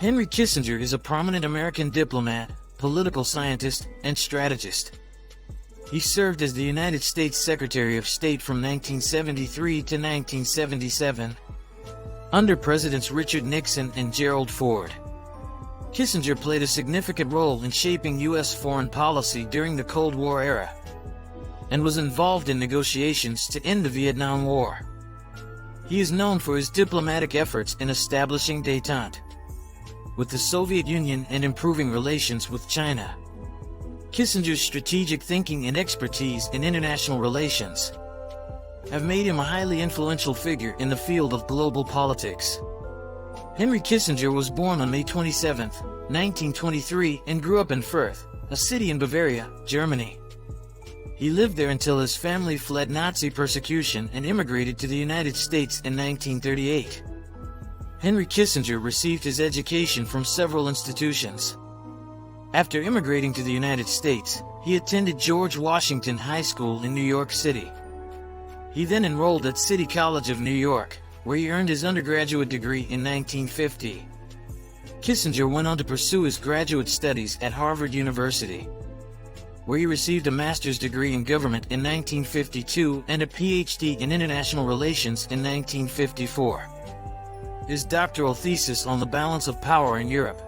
Henry Kissinger is a prominent American diplomat, political scientist, and strategist. He served as the United States Secretary of State from 1973 to 1977, under Presidents Richard Nixon and Gerald Ford. Kissinger played a significant role in shaping U.S. foreign policy during the Cold War era, and was involved in negotiations to end the Vietnam War. He is known for his diplomatic efforts in establishing detente with the Soviet Union and improving relations with China. Kissinger's strategic thinking and expertise in international relations have made him a highly influential figure in the field of global politics. Henry Kissinger was born on May 27, 1923, and grew up in Fürth, a city in Bavaria, Germany. He lived there until his family fled Nazi persecution and immigrated to the United States in 1938. Henry Kissinger received his education from several institutions. After immigrating to the United States, he attended George Washington High School in New York City. He then enrolled at City College of New York, where he earned his undergraduate degree in 1950. Kissinger went on to pursue his graduate studies at Harvard University, where he received a master's degree in government in 1952 and a PhD in international relations in 1954. His doctoral thesis on the balance of power in Europe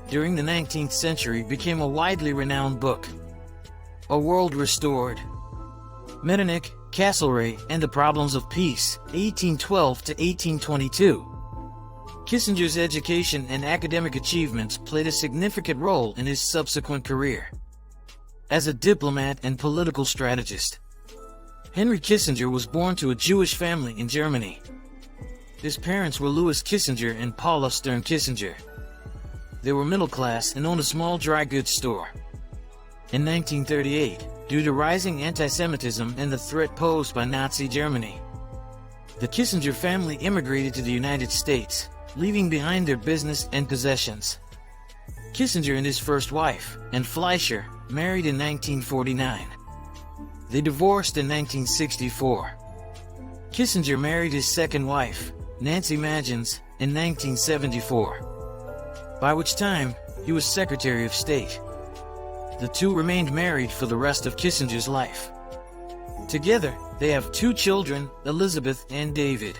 during the 19th century became a widely renowned book. A World Restored, Metternich, Castlereagh, and the Problems of Peace, 1812 to 1822. Kissinger's education and academic achievements played a significant role in his subsequent career as a diplomat and political strategist. Henry Kissinger was born to a Jewish family in Germany. His parents were Louis Kissinger and Paula Stern Kissinger. They were middle class and owned a small dry goods store. In 1938, due to rising anti-Semitism and the threat posed by Nazi Germany, the Kissinger family immigrated to the United States, leaving behind their business and possessions. Kissinger and his first wife, Anne Fleischer, married in 1949. They divorced in 1964. Kissinger married his second wife, Nancy Magins, in 1974, by which time he was Secretary of State. The two remained married for the rest of Kissinger's life. Together, they have two children, Elizabeth and David.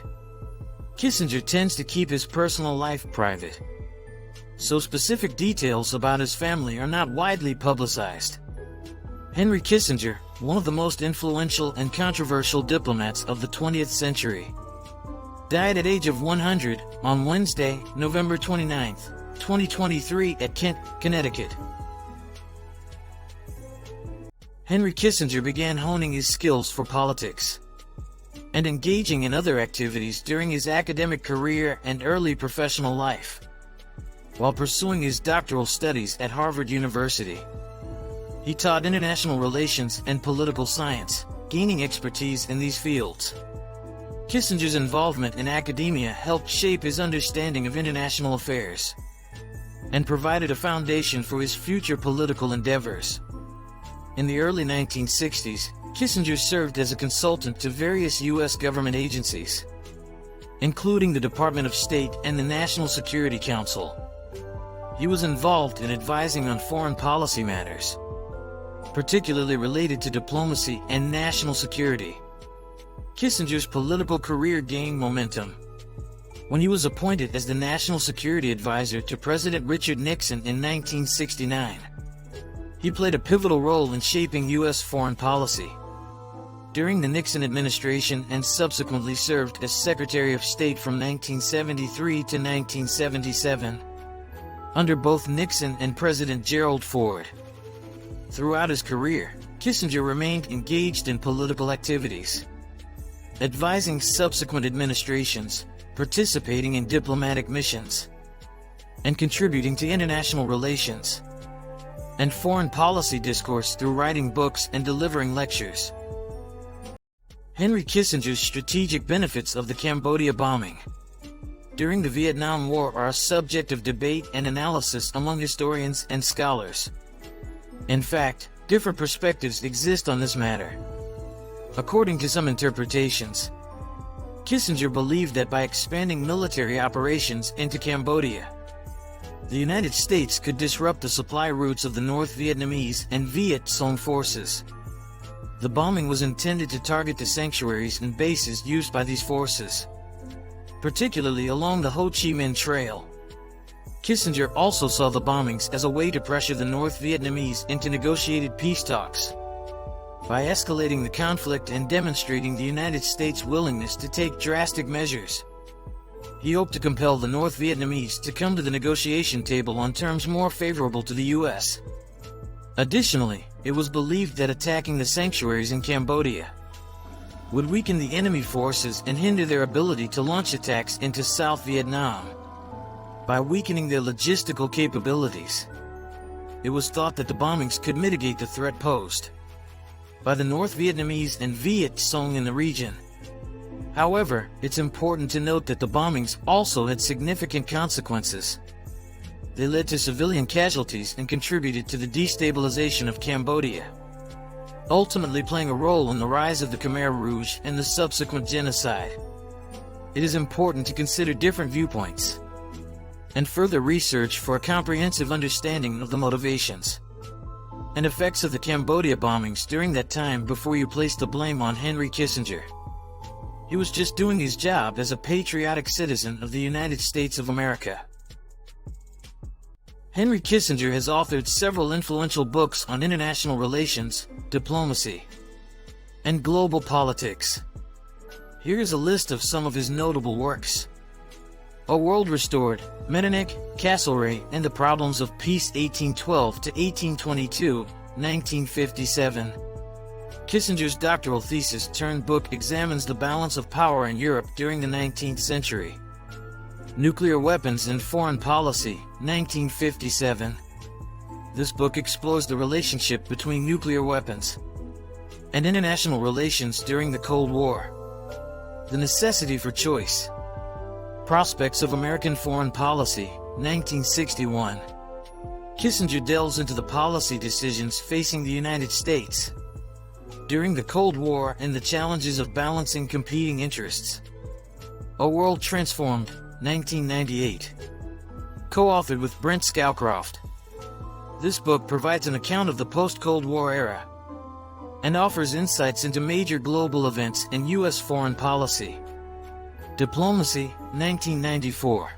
Kissinger tends to keep his personal life private, so specific details about his family are not widely publicized. Henry Kissinger, one of the most influential and controversial diplomats of the 20th century, died at age of 100 on Wednesday, November 29, 2023 at Kent, Connecticut. Henry Kissinger began honing his skills for politics and engaging in other activities during his academic career and early professional life, while pursuing his doctoral studies at Harvard University. He taught international relations and political science, gaining expertise in these fields. Kissinger's involvement in academia helped shape his understanding of international affairs and provided a foundation for his future political endeavors. In the early 1960s, Kissinger served as a consultant to various U.S. government agencies, including the Department of State and the National Security Council. He was involved in advising on foreign policy matters, particularly related to diplomacy and national security. Kissinger's political career gained momentum when he was appointed as the National Security Advisor to President Richard Nixon in 1969. He played a pivotal role in shaping U.S. foreign policy during the Nixon administration and subsequently served as Secretary of State from 1973 to 1977, under both Nixon and President Gerald Ford. Throughout his career, Kissinger remained engaged in political activities, advising subsequent administrations, participating in diplomatic missions, and contributing to international relations and foreign policy discourse through writing books and delivering lectures. Henry Kissinger's strategic benefits of the Cambodia bombing during the Vietnam War are a subject of debate and analysis among historians and scholars. In fact, different perspectives exist on this matter. According to some interpretations, Kissinger believed that by expanding military operations into Cambodia, the United States could disrupt the supply routes of the North Vietnamese and Viet Cong forces. The bombing was intended to target the sanctuaries and bases used by these forces, particularly along the Ho Chi Minh Trail. Kissinger also saw the bombings as a way to pressure the North Vietnamese into negotiated peace talks, by escalating the conflict and demonstrating the United States' willingness to take drastic measures. He hoped to compel the North Vietnamese to come to the negotiation table on terms more favorable to the U.S. Additionally, it was believed that attacking the sanctuaries in Cambodia would weaken the enemy forces and hinder their ability to launch attacks into South Vietnam. By weakening their logistical capabilities, it was thought that the bombings could mitigate the threat posed by the North Vietnamese and Viet Cong in the region. However, it's important to note that the bombings also had significant consequences. They led to civilian casualties and contributed to the destabilization of Cambodia, ultimately playing a role in the rise of the Khmer Rouge and the subsequent genocide. It is important to consider different viewpoints and further research for a comprehensive understanding of the motivations and effects of the Cambodia bombings during that time before you place the blame on Henry Kissinger. He was just doing his job as a patriotic citizen of the United States of America. Henry Kissinger has authored several influential books on international relations, diplomacy, and global politics. Here is a list of some of his notable works. A World Restored, Metternich, Castlereagh, and the Problems of Peace 1812 to 1822, 1957. Kissinger's doctoral thesis turned book examines the balance of power in Europe during the 19th century. Nuclear Weapons and Foreign Policy, 1957. This book explores the relationship between nuclear weapons and international relations during the Cold War. The Necessity for Choice. Prospects of American Foreign Policy, 1961. Kissinger delves into the policy decisions facing the United States during the Cold War and the challenges of balancing competing interests. A World Transformed, 1998. Co-authored with Brent Scowcroft. This book provides an account of the post-Cold War era and offers insights into major global events and U.S. foreign policy. Diplomacy, 1994.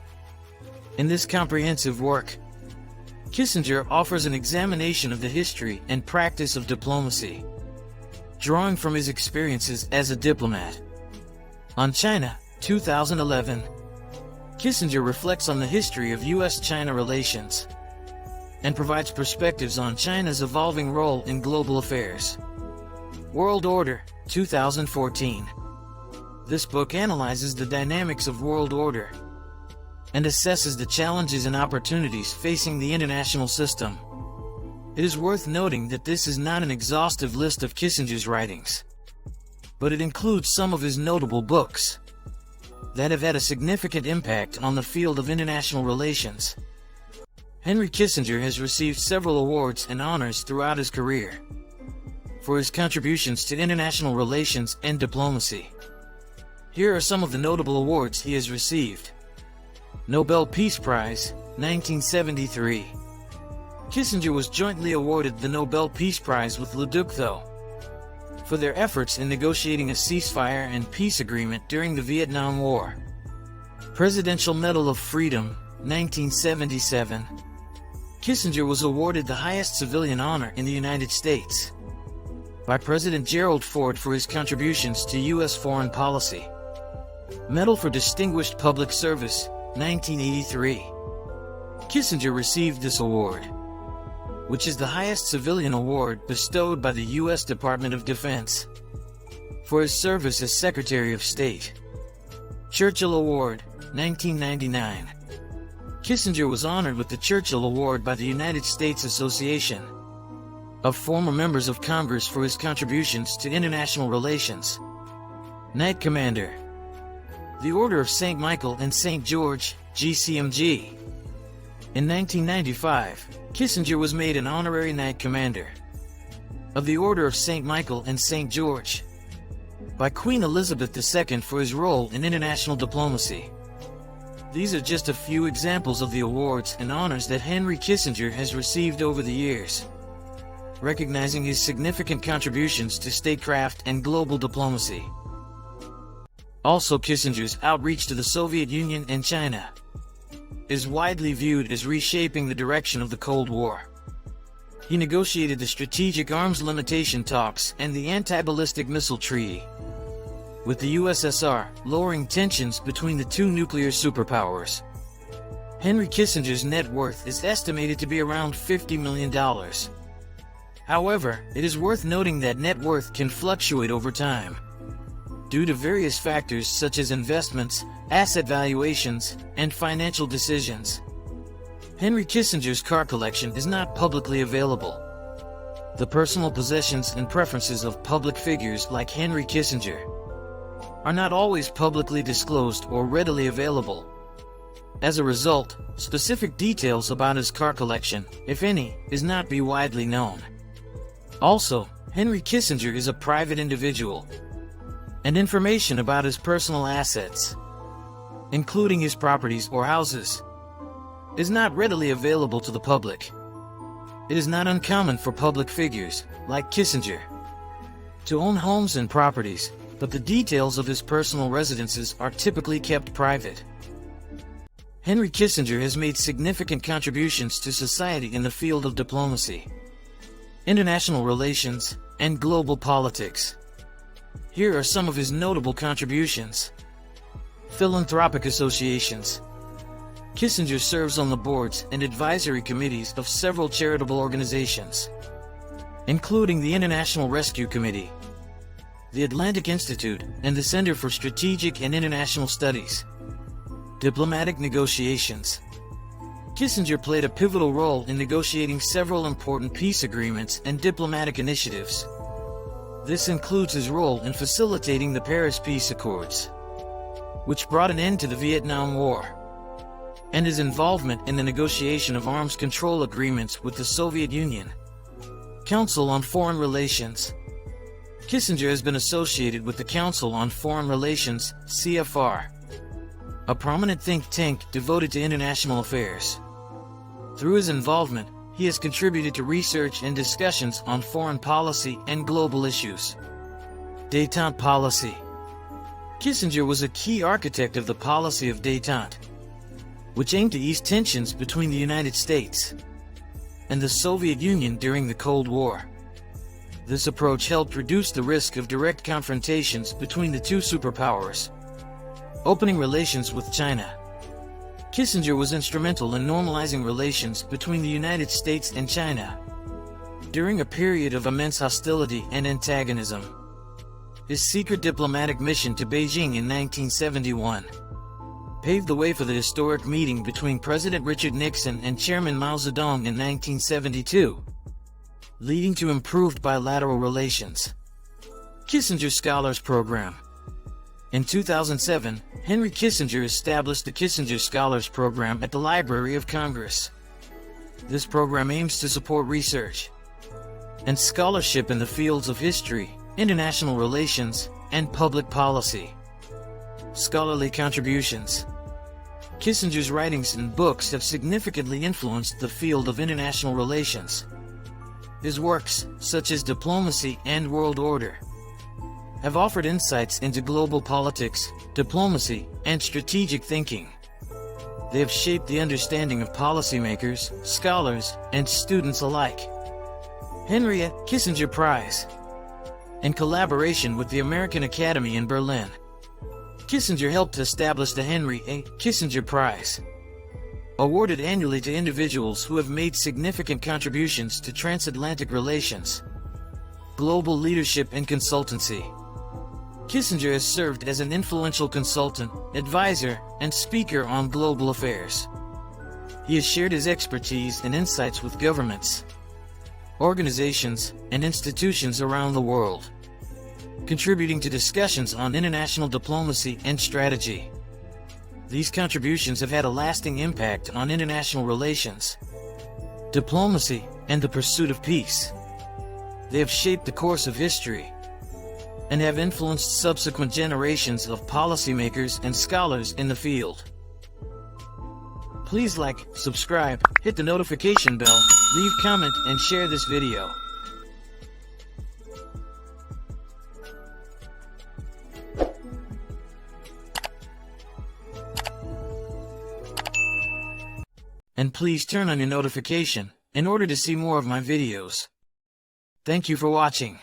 In this comprehensive work, Kissinger offers an examination of the history and practice of diplomacy, drawing from his experiences as a diplomat. On China, 2011, Kissinger reflects on the history of U.S.-China relations and provides perspectives on China's evolving role in global affairs. World Order, 2014. This book analyzes the dynamics of world order and assesses the challenges and opportunities facing the international system. It is worth noting that this is not an exhaustive list of Kissinger's writings, but it includes some of his notable books that have had a significant impact on the field of international relations. Henry Kissinger has received several awards and honors throughout his career for his contributions to international relations and diplomacy. Here are some of the notable awards he has received. Nobel Peace Prize, 1973. Kissinger was jointly awarded the Nobel Peace Prize with Le Duc Tho for their efforts in negotiating a ceasefire and peace agreement during the Vietnam War. Presidential Medal of Freedom, 1977. Kissinger was awarded the highest civilian honor in the United States by President Gerald Ford for his contributions to U.S. foreign policy. Medal for Distinguished Public Service, 1983. Kissinger received this award, which is the highest civilian award bestowed by the U.S. Department of Defense, for his service as Secretary of State. Churchill Award, 1999. Kissinger was honored with the Churchill Award by the United States Association of Former Members of Congress for his contributions to international relations. Knight Commander. The Order of St. Michael and St. George, GCMG. In 1995, Kissinger was made an honorary Knight Commander of the Order of St. Michael and St. George by Queen Elizabeth II for his role in international diplomacy. These are just a few examples of the awards and honors that Henry Kissinger has received over the years, recognizing his significant contributions to statecraft and global diplomacy. Also, Kissinger's outreach to the Soviet Union and China is widely viewed as reshaping the direction of the Cold War. He negotiated the Strategic Arms Limitation Talks and the Anti-Ballistic Missile Treaty with the USSR, lowering tensions between the two nuclear superpowers. Henry Kissinger's net worth is estimated to be around $50 million. However, it is worth noting that net worth can fluctuate over time due to various factors such as investments, asset valuations, and financial decisions. Henry Kissinger's car collection is not publicly available. The personal possessions and preferences of public figures like Henry Kissinger are not always publicly disclosed or readily available. As a result, specific details about his car collection, if any, is not widely known. Also, Henry Kissinger is a private individual, and information about his personal assets, including his properties or houses, is not readily available to the public. It is not uncommon for public figures, like Kissinger, to own homes and properties, but the details of his personal residences are typically kept private. Henry Kissinger has made significant contributions to society in the field of diplomacy, international relations, and global politics. Here are some of his notable contributions. Philanthropic associations. Kissinger serves on the boards and advisory committees of several charitable organizations, including the International Rescue Committee, the Atlantic Institute, and the Center for Strategic and International Studies. Diplomatic negotiations. Kissinger played a pivotal role in negotiating several important peace agreements and diplomatic initiatives. This includes his role in facilitating the Paris Peace Accords, which brought an end to the Vietnam War, and his involvement in the negotiation of arms control agreements with the Soviet Union. Council on Foreign Relations. Kissinger has been associated with the Council on Foreign Relations, CFR, a prominent think tank devoted to international affairs. Through his involvement, he has contributed to research and discussions on foreign policy and global issues. Détente policy. Kissinger was a key architect of the policy of détente, which aimed to ease tensions between the United States and the Soviet Union during the Cold War. This approach helped reduce the risk of direct confrontations between the two superpowers. Opening relations with China. Kissinger was instrumental in normalizing relations between the United States and China during a period of immense hostility and antagonism. His secret diplomatic mission to Beijing in 1971 paved the way for the historic meeting between President Richard Nixon and Chairman Mao Zedong in 1972, leading to improved bilateral relations. Kissinger Scholars Program. In 2007, Henry Kissinger established the Kissinger Scholars Program at the Library of Congress. This program aims to support research and scholarship in the fields of history, international relations, and public policy. Scholarly contributions. Kissinger's writings and books have significantly influenced the field of international relations. His works, such as Diplomacy and World Order, have offered insights into global politics, diplomacy, and strategic thinking. They have shaped the understanding of policymakers, scholars, and students alike. Henry A. Kissinger Prize. In collaboration with the American Academy in Berlin, Kissinger helped establish the Henry A. Kissinger Prize, awarded annually to individuals who have made significant contributions to transatlantic relations, global leadership, and consultancy. Kissinger has served as an influential consultant, advisor, and speaker on global affairs. He has shared his expertise and insights with governments, organizations, and institutions around the world, contributing to discussions on international diplomacy and strategy. These contributions have had a lasting impact on international relations, diplomacy, and the pursuit of peace. They have shaped the course of history and have influenced subsequent generations of policymakers and scholars in the field. Please like, subscribe, hit the notification bell, leave comment, and share this video. And please turn on your notification in order to see more of my videos. Thank you for watching.